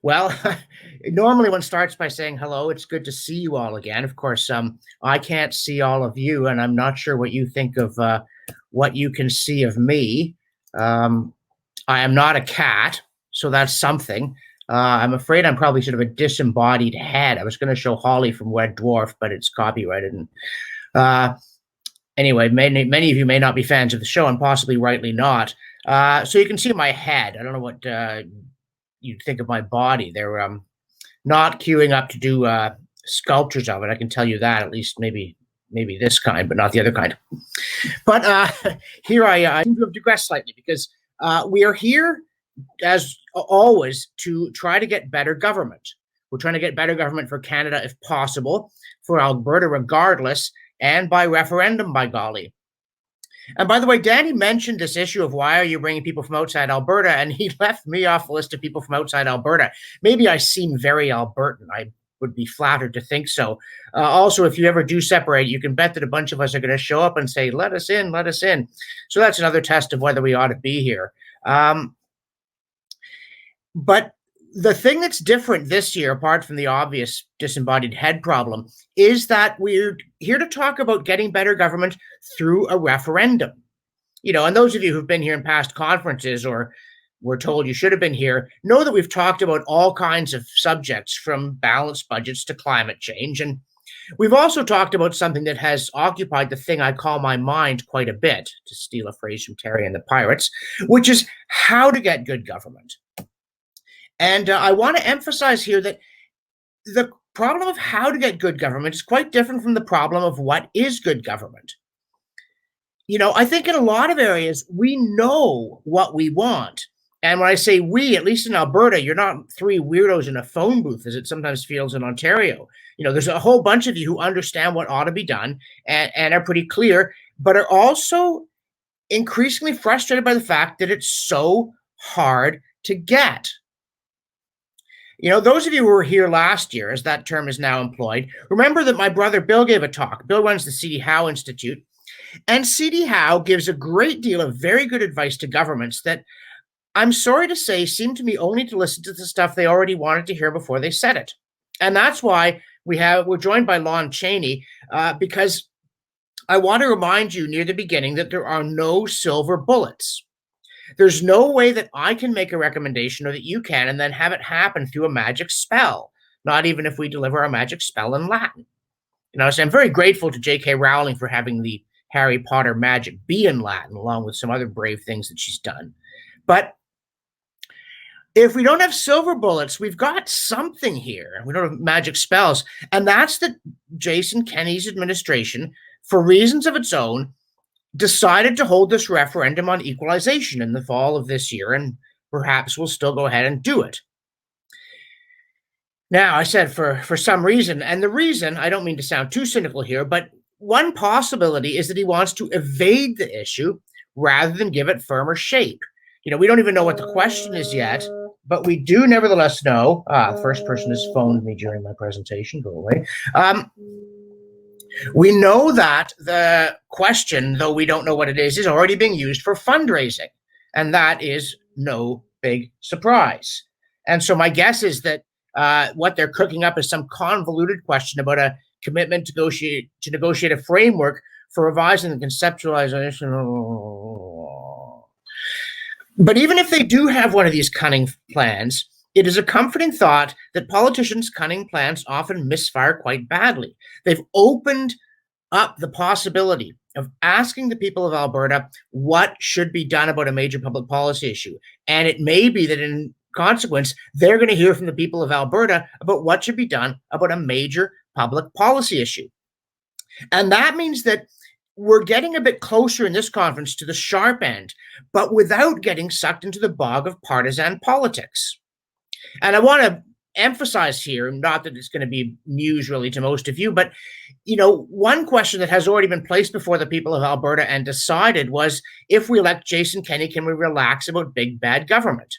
Well, normally one starts by saying hello. It's good to see you all again. Of course, I can't see all of you, and I'm not sure what you think of what you can see of me. Um, I am not a cat, so that's something. I'm afraid I'm probably sort of a disembodied head. I was going to show Holly from Red Dwarf, but it's copyrighted. And uh, anyway, many of you may not be fans of the show, and possibly rightly not. So you can see my head. I don't know what you'd think of my body. They're not queuing up to do sculptures of it. I can tell you that, at least maybe this kind, but not the other kind. But here I seem to have digressed slightly because we are here, as always, to try to get better government. We're trying to get better government for Canada if possible, for Alberta regardless, and by referendum, by golly. And by the way, Danny mentioned this issue of why are you bringing people from outside Alberta, and he left me off the list of people from outside Alberta. Maybe I seem very Albertan. I would be flattered to think so. Also, if you ever do separate, you can bet that a bunch of us are going to show up and say, let us in, let us in. So that's another test of whether we ought to be here. But the thing that's different this year, apart from the obvious disembodied head problem, is that we're here to talk about getting better government through a referendum. And those of you who've been here in past conferences or were told you should have been here know that we've talked about all kinds of subjects, from balanced budgets to climate change. And we've also talked about something that has occupied the thing I call my mind quite a bit, to steal a phrase from Terry and the Pirates, which is how to get good government. And I want to emphasize here that the problem of how to get good government is quite different from the problem of what is good government. I think in a lot of areas, we know what we want. And when I say we, at least in Alberta, you're not three weirdos in a phone booth, as it sometimes feels in Ontario. There's a whole bunch of you who understand what ought to be done and are pretty clear, but are also increasingly frustrated by the fact that it's so hard to get. Those of you who were here last year, as that term is now employed, remember that my brother Bill gave a talk. Bill runs the C.D. Howe Institute. And C.D. Howe gives a great deal of very good advice to governments that, I'm sorry to say, seem to me only to listen to the stuff they already wanted to hear before they said it. And that's why we're joined by Lon Chaney, because I want to remind you near the beginning that there are no silver bullets. There's no way that I can make a recommendation or that you can and then have it happen through a magic spell, not even if we deliver a magic spell in Latin. So I'm very grateful to J.K. Rowling for having the Harry Potter magic be in Latin, along with some other brave things that she's done. But if we don't have silver bullets, we've got something here. We don't have magic spells. And that's that Jason Kenney's administration, for reasons of its own, decided to hold this referendum on equalization in the fall of this year, and perhaps we'll still go ahead and do it. Now, I said for some reason, and the reason, I don't mean to sound too cynical here, but one possibility is that he wants to evade the issue rather than give it firmer shape. We don't even know what the question is yet, but we do nevertheless know, the first person has phoned me during my presentation, go away. We know that the question, though we don't know what it is already being used for fundraising. And that is no big surprise. And so my guess is that what they're cooking up is some convoluted question about a commitment to negotiate a framework for revising the conceptualization. But even if they do have one of these cunning plans, it is a comforting thought that politicians' cunning plans often misfire quite badly. They've opened up the possibility of asking the people of Alberta what should be done about a major public policy issue. And it may be that in consequence, they're going to hear from the people of Alberta about what should be done about a major public policy issue. And that means that we're getting a bit closer in this conference to the sharp end, but without getting sucked into the bog of partisan politics. And I want to emphasize here, not that it's going to be news really to most of you, but one question that has already been placed before the people of Alberta and decided was, if we elect Jason Kenney, can we relax about big bad government?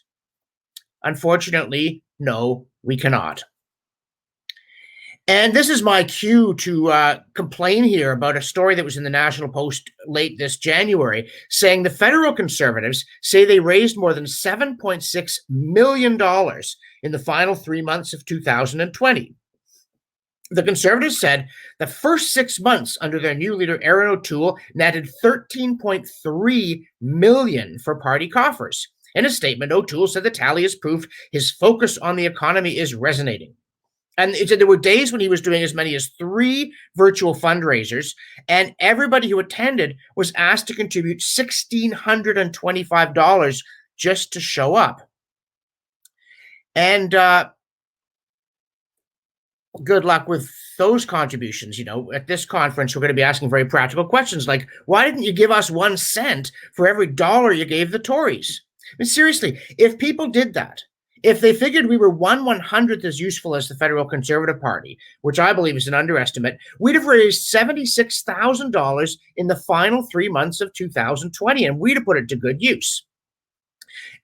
Unfortunately, no, we cannot. And this is my cue to complain here about a story that was in the National Post late this January, saying the federal Conservatives say they raised more than $7.6 million in the final 3 months of 2020. The Conservatives said the first 6 months under their new leader, Erin O'Toole, netted $13.3 million for party coffers. In a statement, O'Toole said the tally is proof his focus on the economy is resonating. And it said there were days when he was doing as many as 3 virtual fundraisers, and everybody who attended was asked to contribute $1,625 just to show up. And good luck with those contributions. At this conference, we're going to be asking very practical questions like, why didn't you give us 1 cent for every dollar you gave the Tories? I mean, seriously, if people did that, if they figured we were 1/100th as useful as the federal Conservative Party, which I believe is an underestimate, we'd have raised $76,000 in the final 3 months of 2020, and we'd have put it to good use.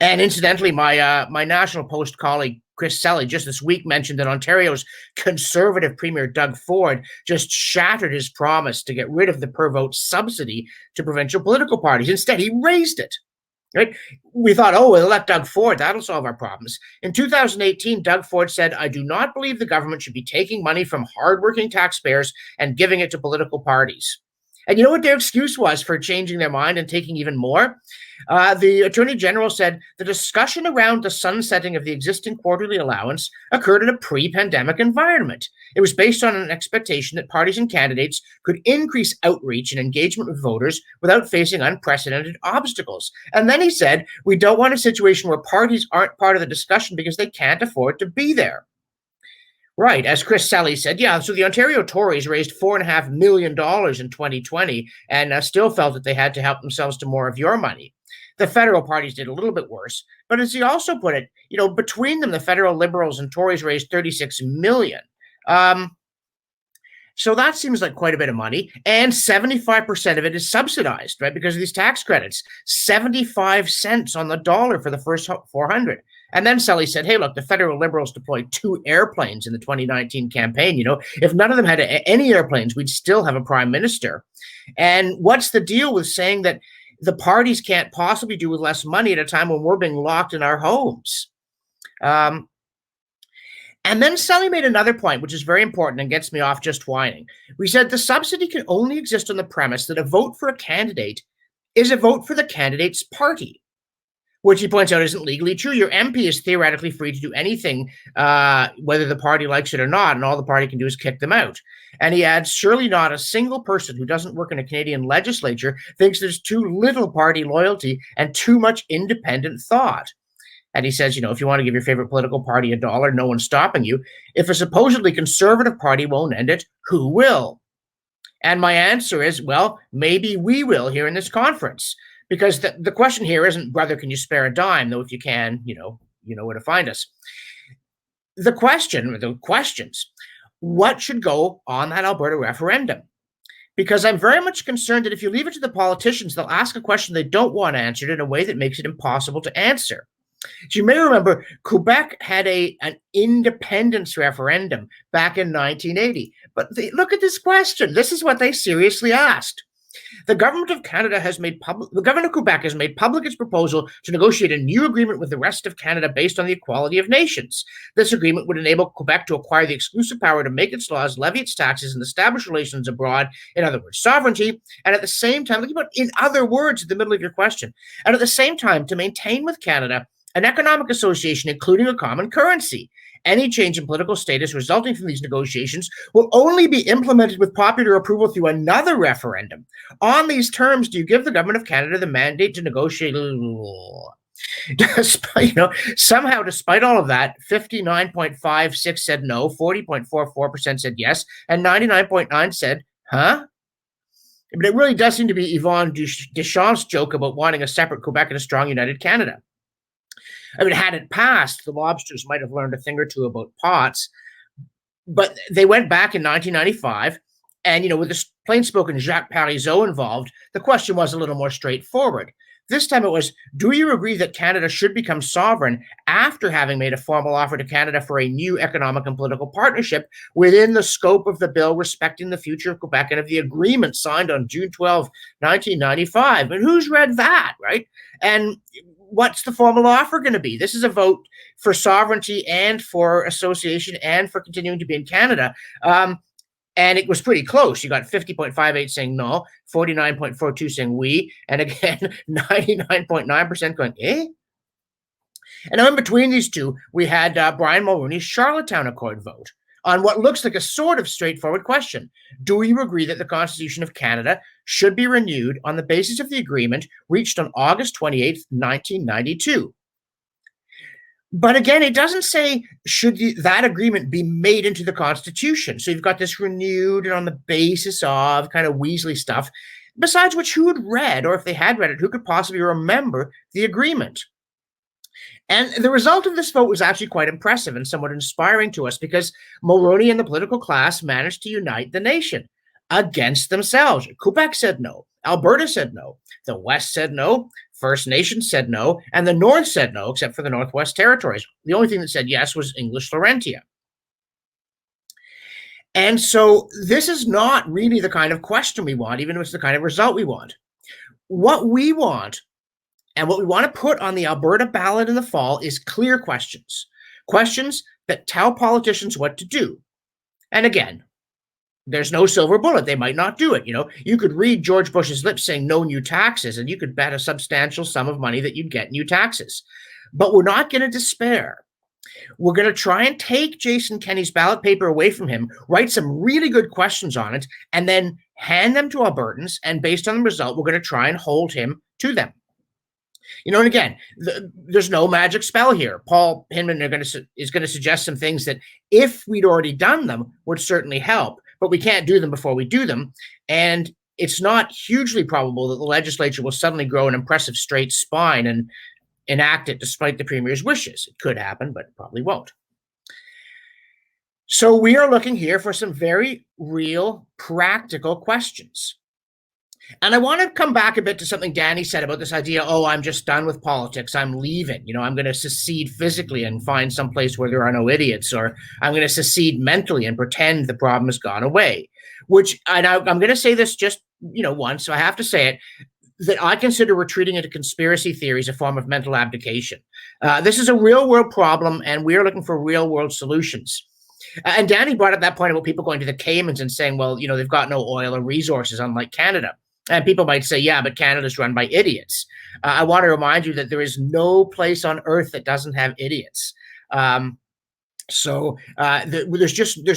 And incidentally, my National Post colleague, Chris Selly, just this week mentioned that Ontario's Conservative Premier Doug Ford just shattered his promise to get rid of the per vote subsidy to provincial political parties. Instead, he raised it. Right? We thought, we'll let Doug Ford, that'll solve our problems. In 2018, Doug Ford said, I do not believe the government should be taking money from hardworking taxpayers and giving it to political parties. And you know what their excuse was for changing their mind and taking even more? The Attorney General said the discussion around the sunsetting of the existing quarterly allowance occurred in a pre-pandemic environment. It was based on an expectation that parties and candidates could increase outreach and engagement with voters without facing unprecedented obstacles. And then he said, we don't want a situation where parties aren't part of the discussion because they can't afford to be there. Right, as Chris Selly said, so the Ontario Tories raised $4.5 million in 2020 and still felt that they had to help themselves to more of your money. The federal parties did a little bit worse, but as he also put it, between them, the federal Liberals and Tories raised $36 million. So that seems like quite a bit of money, and 75% of it is subsidized, right, because of these tax credits. 75 cents on the dollar for the first 400. And then Selly said, hey, look, the federal Liberals deployed 2 airplanes in the 2019 campaign. If none of them had any airplanes, we'd still have a prime minister. And what's the deal with saying that the parties can't possibly do with less money at a time when we're being locked in our homes? And then Selly made another point, which is very important and gets me off just whining. We said the subsidy can only exist on the premise that a vote for a candidate is a vote for the candidate's party, which he points out isn't legally true. Your MP is theoretically free to do anything, whether the party likes it or not, and all the party can do is kick them out. And he adds, surely not a single person who doesn't work in a Canadian legislature thinks there's too little party loyalty and too much independent thought. And he says, if you want to give your favorite political party $1, no one's stopping you. If a supposedly conservative party won't end it, who will? And my answer is, well, maybe we will here in this conference. Because the question here isn't, brother, can you spare a dime? Though if you can, you know where to find us. The questions, what should go on that Alberta referendum? Because I'm very much concerned that if you leave it to the politicians, they'll ask a question they don't want answered in a way that makes it impossible to answer. So you may remember Quebec had an independence referendum back in 1980. But look at this question. This is what they seriously asked. The government of Quebec has made public its proposal to negotiate a new agreement with the rest of Canada based on the equality of nations. This agreement would enable Quebec to acquire the exclusive power to make its laws, levy its taxes, and establish relations abroad, in other words, sovereignty, and at the same time, look about in other words at the middle of your question, and at the same time to maintain with Canada an economic association including a common currency. Any change in political status resulting from these negotiations will only be implemented with popular approval through another referendum. On these terms, do you give the government of Canada the mandate to negotiate? Somehow, despite all of that, 59.56% said no, 40.44% said yes, and 99.9% said, huh? But it really does seem to be Yvonne Deschamps' joke about wanting a separate Quebec and a strong united Canada. I mean, had it passed, the lobsters might have learned a thing or two about pots, but they went back in 1995, and, with this plain-spoken Jacques Parizeau involved, the question was a little more straightforward. This time it was, do you agree that Canada should become sovereign after having made a formal offer to Canada for a new economic and political partnership within the scope of the bill respecting the future of Quebec and of the agreement signed on June 12, 1995? And who's read that, right? And what's the formal offer going to be? This is a vote for sovereignty and for association and for continuing to be in Canada. And it was pretty close. You got 50.58 saying no, 49.42 saying oui, and again, 99.9% going, eh? And now in between these two, we had Brian Mulroney's Charlottetown Accord vote on what looks like a sort of straightforward question. Do you agree that the Constitution of Canada should be renewed on the basis of the agreement reached on August 28th, 1992? But again, it doesn't say should that agreement be made into the Constitution. So you've got this renewed and on the basis of kind of Weasley stuff, besides which who had read, or if they had read it, who could possibly remember the agreement? And the result of this vote was actually quite impressive and somewhat inspiring to us because Mulroney and the political class managed to unite the nation against themselves. Quebec said no. Alberta said no. The West said no. First Nations said no. And the North said no, except for the Northwest Territories. The only thing that said yes was English Laurentia. And so this is not really the kind of question we want, even if it's the kind of result we want. What we want and what we want to put on the Alberta ballot in the fall is clear questions. Questions that tell politicians what to do. And again, there's no silver bullet. They might not do it. You know, you could read George Bush's lips saying no new taxes, and you could bet a substantial sum of money that you'd get new taxes. But we're not going to despair. We're going to try and take Jason Kenney's ballot paper away from him, write some really good questions on it, and then hand them to Albertans. And based on the result, we're going to try and hold him to them. You know, and again, there's no magic spell here. Paul Hinman is going to suggest some things that, if we'd already done them, would certainly help. But we can't do them before we do them. And it's not hugely probable that the legislature will suddenly grow an impressive straight spine and enact it despite the premier's wishes. It could happen, but it probably won't. So we are looking here for some very real, practical questions. And I want to come back a bit to something Danny said about this idea, oh, I'm just done with politics. I'm leaving. You know, I'm going to secede physically and find some place where there are no idiots, or I'm going to secede mentally and pretend the problem has gone away, which, and I'm going to say this just, once, so I have to say it, that I consider retreating into conspiracy theories a form of mental abdication. This is a real world problem, and we are looking for real world solutions. And Danny brought up that point about people going to the Caymans and saying, well, they've got no oil or resources, unlike Canada. And people might say, yeah, but Canada's run by idiots. I want to remind you that there is no place on earth that doesn't have idiots. There's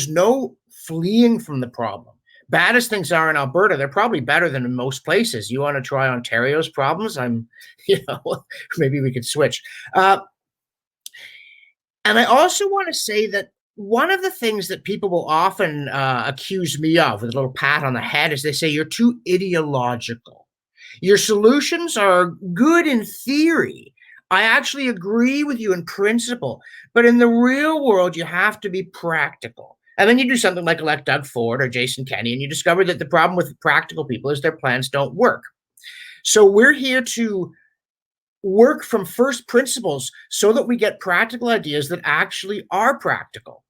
no fleeing from the problem. Bad as things are in Alberta, they're probably better than in most places. You want to try Ontario's problems? Maybe we could switch. And I also want to say that one of the things that people will often accuse me of, with a little pat on the head, is they say you're too ideological. Your solutions are good in theory. I actually agree with you in principle, but in the real world, you have to be practical. And then you do something like elect Doug Ford or Jason Kenney, and you discover that the problem with practical people is their plans don't work. So we're here to work from first principles so that we get practical ideas that actually are practical.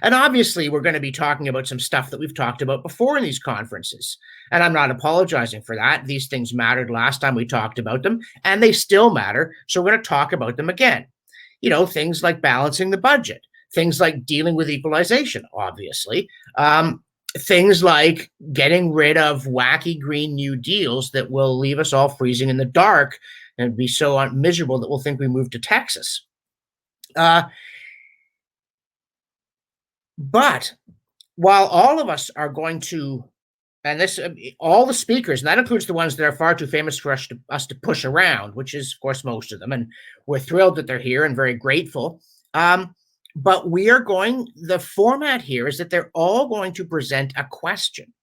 And obviously, we're going to be talking about some stuff that we've talked about before in these conferences. And I'm not apologizing for that. These things mattered last time we talked about them, and they still matter. So we're going to talk about them again. Things like balancing the budget, things like dealing with equalization, obviously. Things like getting rid of wacky Green New Deals that will leave us all freezing in the dark and be so miserable that we'll think we moved to Texas. But while all of us are going to, and this, all the speakers, and that includes the ones that are far too famous for us to push around, which is, of course, most of them, and we're thrilled that they're here and very grateful. But the format here is that they're all going to present a question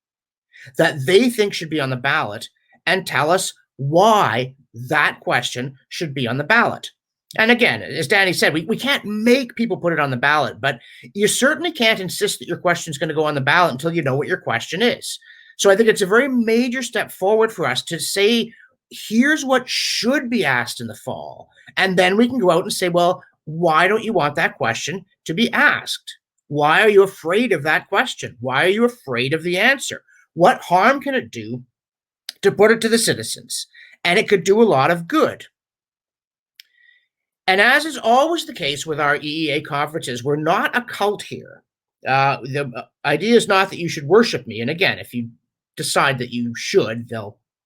that they think should be on the ballot and tell us why that question should be on the ballot. And again, as Danny said, we can't make people put it on the ballot, but you certainly can't insist that your question is going to go on the ballot until you know what your question is. So I think it's a very major step forward for us to say, here's what should be asked in the fall. And then we can go out and say, well, why don't you want that question to be asked? Why are you afraid of that question? Why are you afraid of the answer? What harm can it do to put it to the citizens? And it could do a lot of good. And as is always the case with our EEA conferences, we're not a cult here. The idea is not that you should worship me. And again, if you decide that you should,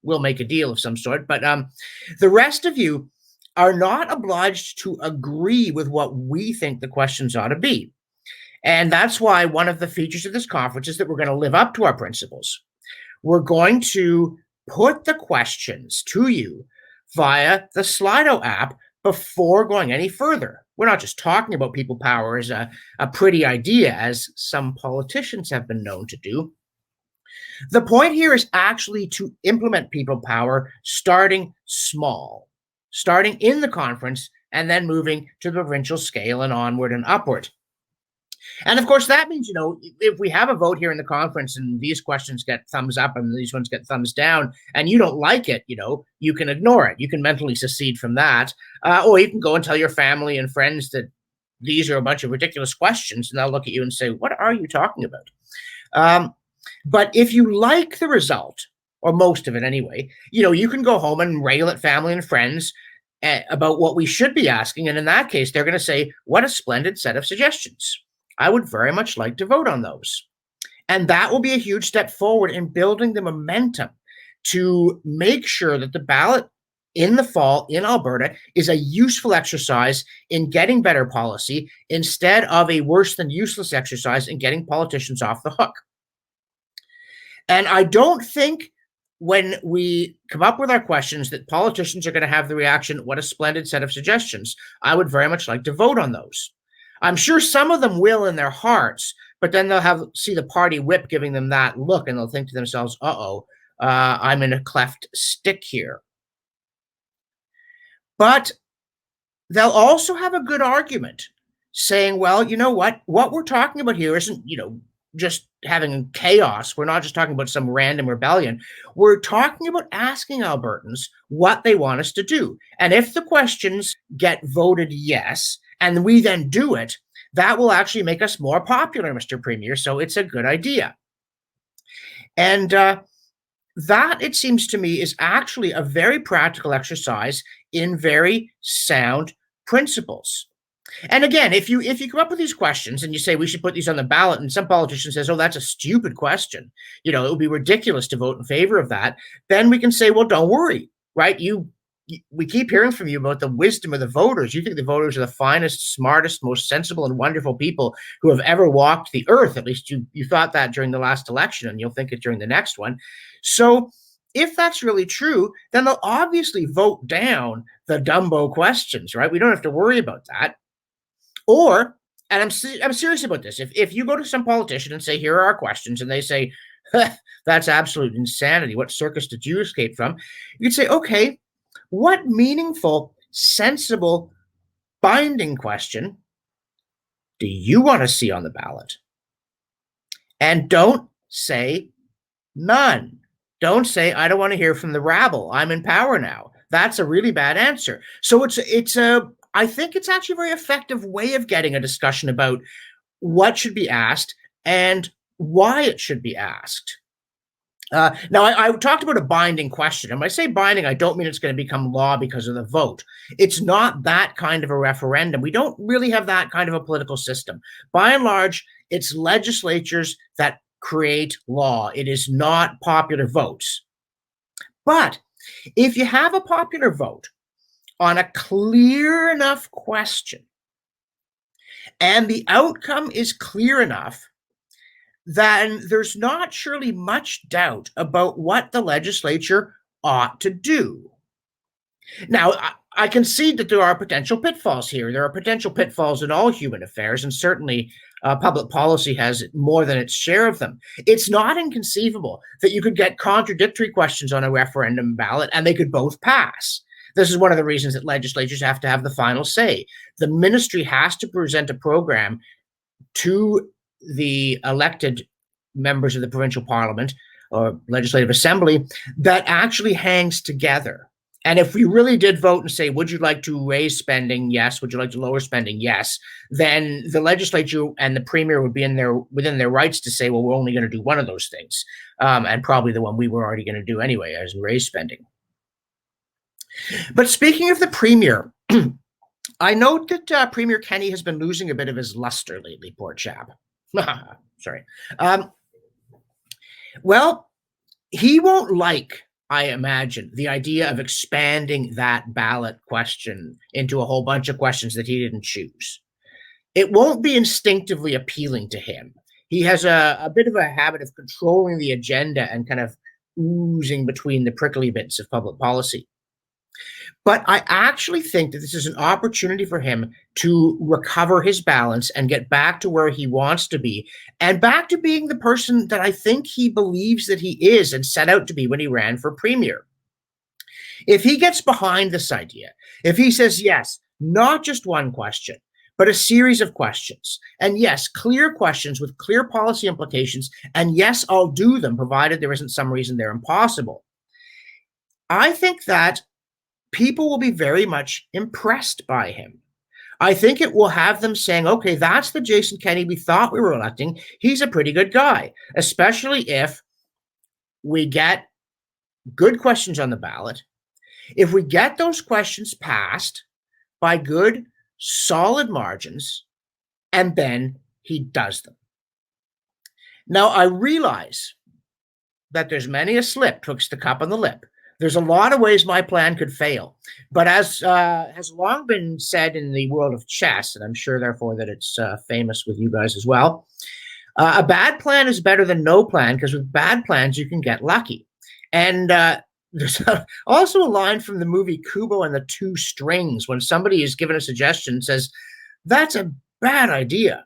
we'll make a deal of some sort. But the rest of you are not obliged to agree with what we think the questions ought to be. And that's why one of the features of this conference is that we're going to live up to our principles. We're going to put the questions to you via the Slido app before going any further. We're not just talking about people power as a pretty idea, as some politicians have been known to do. The point here is actually to implement people power starting small, starting in the conference and then moving to the provincial scale and onward and upward. And of course, that means, if we have a vote here in the conference and these questions get thumbs up and these ones get thumbs down and you don't like it, you can ignore it. You can mentally secede from that. Or you can go and tell your family and friends that these are a bunch of ridiculous questions and they'll look at you and say, what are you talking about? But if you like the result, or most of it anyway, you can go home and rail at family and friends about what we should be asking. And in that case, they're going to say, what a splendid set of suggestions. I would very much like to vote on those. And that will be a huge step forward in building the momentum to make sure that the ballot in the fall in Alberta is a useful exercise in getting better policy instead of a worse than useless exercise in getting politicians off the hook. And I don't think when we come up with our questions that politicians are going to have the reaction, what a splendid set of suggestions. I would very much like to vote on those. I'm sure some of them will in their hearts, but then they'll see the party whip giving them that look and they'll think to themselves, I'm in a cleft stick here. But they'll also have a good argument saying, well, you know what we're talking about here isn't, just having chaos. We're not just talking about some random rebellion. We're talking about asking Albertans what they want us to do. And if the questions get voted yes, and we then do it, that will actually make us more popular, Mr. Premier. So it's a good idea. And that, it seems to me, is actually a very practical exercise in very sound principles. And again, if you come up with these questions and you say we should put these on the ballot, and some politician says, oh, that's a stupid question, it would be ridiculous to vote in favor of that, then we can say, well, don't worry, right? We keep hearing from you about the wisdom of the voters. You think the voters are the finest, smartest, most sensible and wonderful people who have ever walked the earth. At least you thought that during the last election, and you'll think it during the next one. So if that's really true, then they'll obviously vote down the Dumbo questions, right? We don't have to worry about that. Or, and I'm serious about this, if you go to some politician and say, here are our questions, and they say, that's absolute insanity, what circus did you escape from? You could say, okay, what meaningful, sensible, binding question do you want to see on the ballot? And don't say none. Don't say, I don't want to hear from the rabble. I'm in power now. That's a really bad answer. So I think it's actually a very effective way of getting a discussion about what should be asked and why it should be asked. Now, I talked about a binding question. And when I say binding, I don't mean it's going to become law because of the vote. It's not that kind of a referendum. We don't really have that kind of a political system. By and large, it's legislatures that create law. It is not popular votes. But if you have a popular vote on a clear enough question, and the outcome is clear enough, then there's not surely much doubt about what the legislature ought to do. Now, I concede that there are potential pitfalls here. There are potential pitfalls in all human affairs, and certainly public policy has more than its share of them. It's not inconceivable that you could get contradictory questions on a referendum ballot and they could both pass. This is one of the reasons that legislatures have to have the final say. The ministry has to present a program to the elected members of the provincial parliament or legislative assembly that actually hangs together. And if we really did vote and say, would you like to raise spending? Yes. Would you like to lower spending? Yes. Then the legislature and the premier would be within their rights to say, well, we're only going to do one of those things. And probably the one we were already going to do anyway, as raise spending. But speaking of the premier, I note that Premier Kenney has been losing a bit of his luster lately, poor chap. Sorry. Well, he won't like, I imagine, the idea of expanding that ballot question into a whole bunch of questions that he didn't choose. It won't be instinctively appealing to him. He has a bit of a habit of controlling the agenda and kind of oozing between the prickly bits of public policy. But I actually think that this is an opportunity for him to recover his balance and get back to where he wants to be and back to being the person that I think he believes that he is and set out to be when he ran for premier. If he gets behind this idea, if he says, yes, not just one question, but a series of questions, and yes, clear questions with clear policy implications, and yes, I'll do them, provided there isn't some reason they're impossible, I think that people will be very much impressed by him. I think it will have them saying, okay, that's the Jason Kenney we thought we were electing. He's a pretty good guy, especially if we get good questions on the ballot. If we get those questions passed by good, solid margins, and then he does them. Now, I realize that there's many a slip twixt the cup and the lip. There's a lot of ways my plan could fail. But as has long been said in the world of chess, and I'm sure, therefore, that it's famous with you guys as well, a bad plan is better than no plan, because with bad plans, you can get lucky. And there's also a line from the movie Kubo and the Two Strings when somebody is given a suggestion and says, that's a bad idea,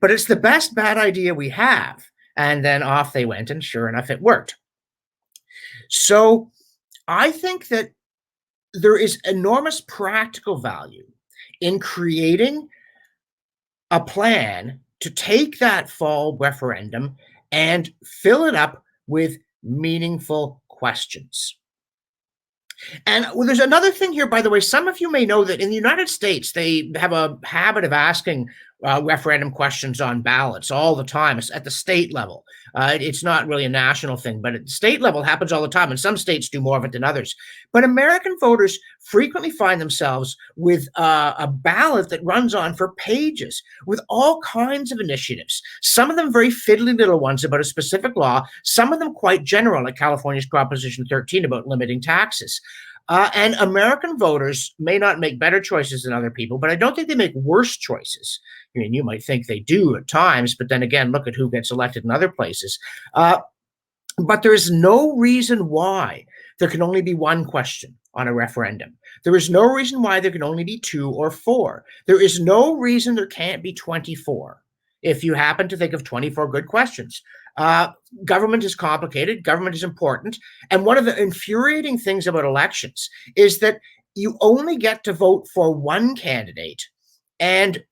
but it's the best bad idea we have. And then off they went, and sure enough, it worked. So I think that there is enormous practical value in creating a plan to take that fall referendum and fill it up with meaningful questions. And there's another thing here, by the way. Some of you may know that in the United States, they have a habit of asking referendum questions on ballots all the time. It's at the state level. It's not really a national thing, but at the state level, it happens all the time. And some states do more of it than others. But American voters frequently find themselves with a ballot that runs on for pages with all kinds of initiatives. Some of them very fiddly little ones about a specific law. Some of them quite general, like California's Proposition 13 about limiting taxes. And American voters may not make better choices than other people, but I don't think they make worse choices. I mean, you might think they do at times, but then again, look at who gets elected in other places. But there is no reason why there can only be one question on a referendum. There is no reason why there can only be 2 or 4. There is no reason there can't be 24 if you happen to think of 24 good questions. Government is complicated. Government is important. And one of the infuriating things about elections is that you only get to vote for one candidate, and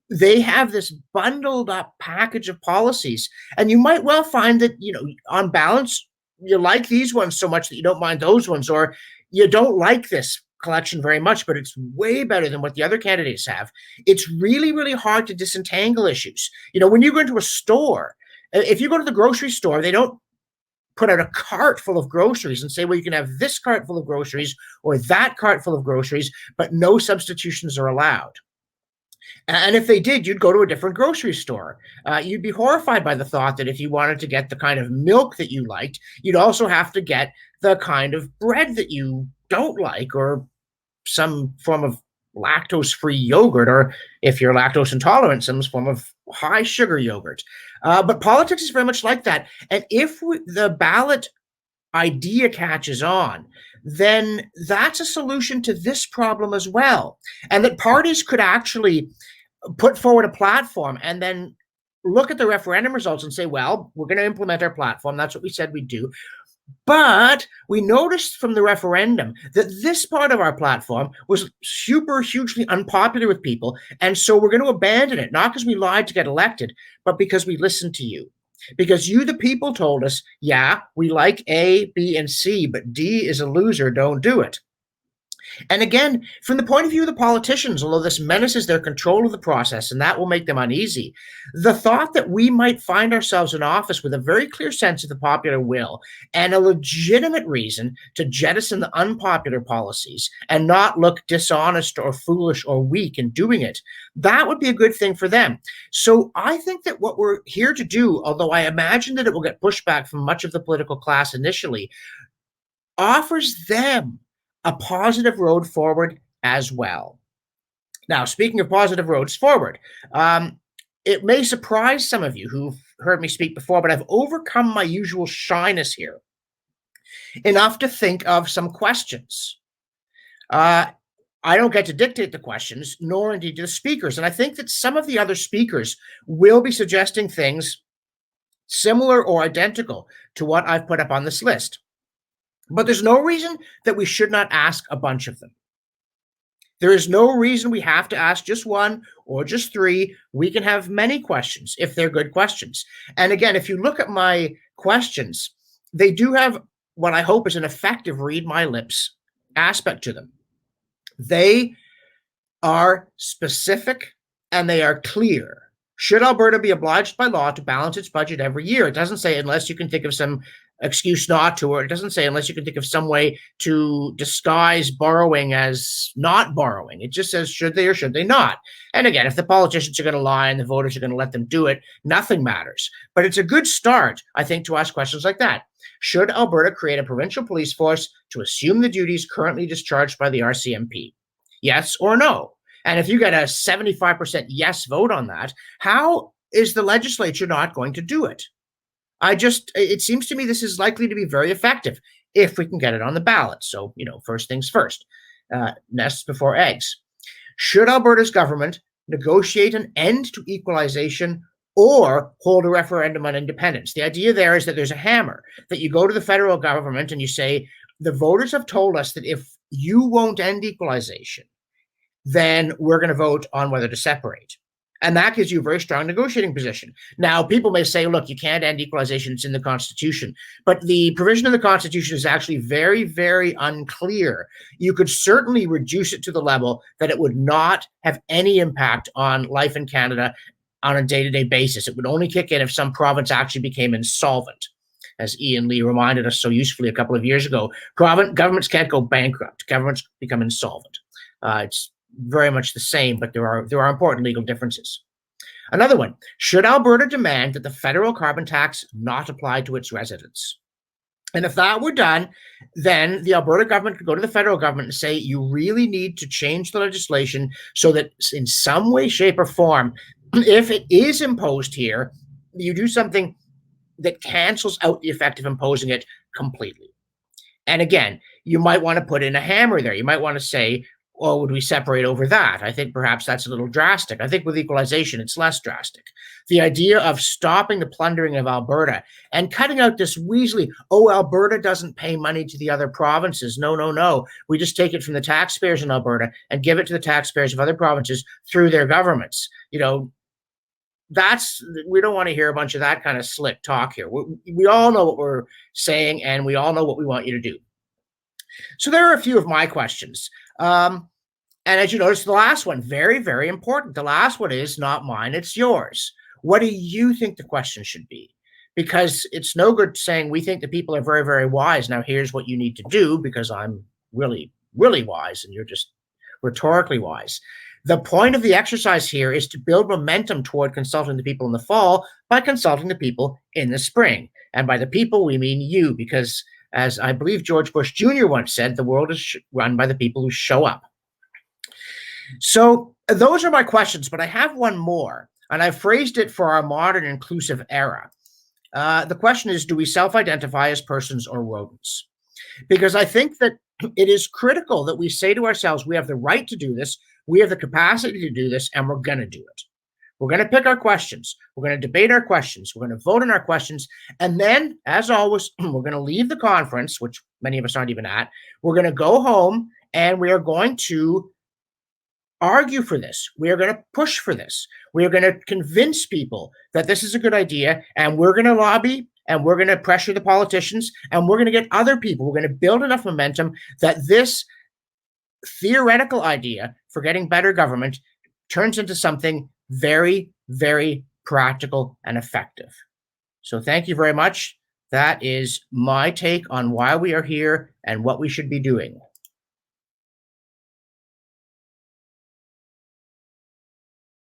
they have this bundled up package of policies. And you might well find that, on balance, you like these ones so much that you don't mind those ones, or you don't like this collection very much, but it's way better than what the other candidates have. It's really, really hard to disentangle issues. When you go into a store, if you go to the grocery store, they don't put out a cart full of groceries and say, well, you can have this cart full of groceries or that cart full of groceries, but no substitutions are allowed. And if they did, you'd go to a different grocery store. You'd be horrified by the thought that if you wanted to get the kind of milk that you liked, you'd also have to get the kind of bread that you don't like, or some form of lactose-free yogurt, or if you're lactose intolerant, some form of high sugar yogurt. But politics is very much like that. And if the ballot idea catches on, then that's a solution to this problem as well. And that parties could actually put forward a platform and then look at the referendum results and say, well, we're going to implement our platform. That's what we said we'd do. But we noticed from the referendum that this part of our platform was hugely unpopular with people. And so we're going to abandon it, not because we lied to get elected, but because we listened to you. because you, the people, told us, yeah, we like A, B, and C, but D is a loser. Don't do it. And again, from the point of view of the politicians, although this menaces their control of the process and that will make them uneasy, the thought that we might find ourselves in office with a very clear sense of the popular will and a legitimate reason to jettison the unpopular policies and not look dishonest or foolish or weak in doing it, that would be a good thing for them. So I think that what we're here to do, although I imagine that it will get pushback from much of the political class initially, offers them a positive road forward as well. Now, speaking of positive roads forward, it may surprise some of you who've heard me speak before, but I've overcome my usual shyness here enough to think of some questions. I don't get to dictate the questions, nor indeed do the speakers. And I think that some of the other speakers will be suggesting things similar or identical to what I've put up on this list. But there's no reason that we should not ask a bunch of them. There is no reason we have to ask just one or just three. We can have many questions if they're good questions. And again, if you look at my questions, they do have what I hope is an effective read my lips aspect to them. They are specific and they are clear. Should Alberta be obliged by law to balance its budget every year? It doesn't say unless you can think of some excuse not to, or it doesn't say unless you can think of some way to disguise borrowing as not borrowing. It just says should they or should they not. And again, if the politicians are going to lie and the voters are going to let them do it, nothing matters. But it's a good start, I think, to ask questions like that. Should Alberta create a provincial police force to assume the duties currently discharged by the RCMP? Yes or no? And if you get a 75% yes vote on that, how is the legislature not going to do it? It seems to me this is likely to be very effective if we can get it on the ballot. So, first things first, nests before eggs. Should Alberta's government negotiate an end to equalization or hold a referendum on independence? The idea there is that there's a hammer, that you go to the federal government and you say, the voters have told us that if you won't end equalization, then we're going to vote on whether to separate. And that gives you a very strong negotiating position. Now, people may say, look, you can't end equalization. It's in the Constitution. But the provision of the Constitution is actually very, very unclear. You could certainly reduce it to the level that it would not have any impact on life in Canada on a day-to-day basis. It would only kick in if some province actually became insolvent. As Ian Lee reminded us so usefully a couple of years ago, governments can't go bankrupt. Governments become insolvent. It's very much the same, but there are important legal differences. Another one, should Alberta demand that the federal carbon tax not apply to its residents? And if that were done, then the Alberta government could go to the federal government and say, you really need to change the legislation so that in some way, shape, or form, if it is imposed here, you do something that cancels out the effect of imposing it completely. And again, you might want to put in a hammer there. You might want to say, or would we separate over that? I think perhaps that's a little drastic. I think with equalization, it's less drastic. The idea of stopping the plundering of Alberta and cutting out this weaselly, Alberta doesn't pay money to the other provinces. No. We just take it from the taxpayers in Alberta and give it to the taxpayers of other provinces through their governments. We don't want to hear a bunch of that kind of slick talk here. We all know what we're saying, and we all know what we want you to do. So there are a few of my questions. And as you notice, the last one, very, very important. The last one is not mine, it's yours. What do you think the question should be? Because it's no good saying we think the people are very, very wise. Now, here's what you need to do because I'm really, really wise and you're just rhetorically wise. The point of the exercise here is to build momentum toward consulting the people in the fall by consulting the people in the spring. And by the people, we mean you, because as I believe George Bush Jr. once said, the world is run by the people who show up. So those are my questions, but I have one more, and I've phrased it for our modern inclusive era. The question is, do we self-identify as persons or rodents? Because I think that it is critical that we say to ourselves, we have the right to do this, we have the capacity to do this, and we're going to do it. We're going to pick our questions. We're going to debate our questions. We're going to vote on our questions. And then, as always, we're going to leave the conference, which many of us aren't even at. We're going to go home, and we are going to argue for this. We are going to push for this. We are going to convince people that this is a good idea, and we're going to lobby, and we're going to pressure the politicians, and we're going to get other people. We're going to build enough momentum that this theoretical idea for getting better government turns into something very, very practical and effective. So thank you very much. That is my take on why we are here and what we should be doing.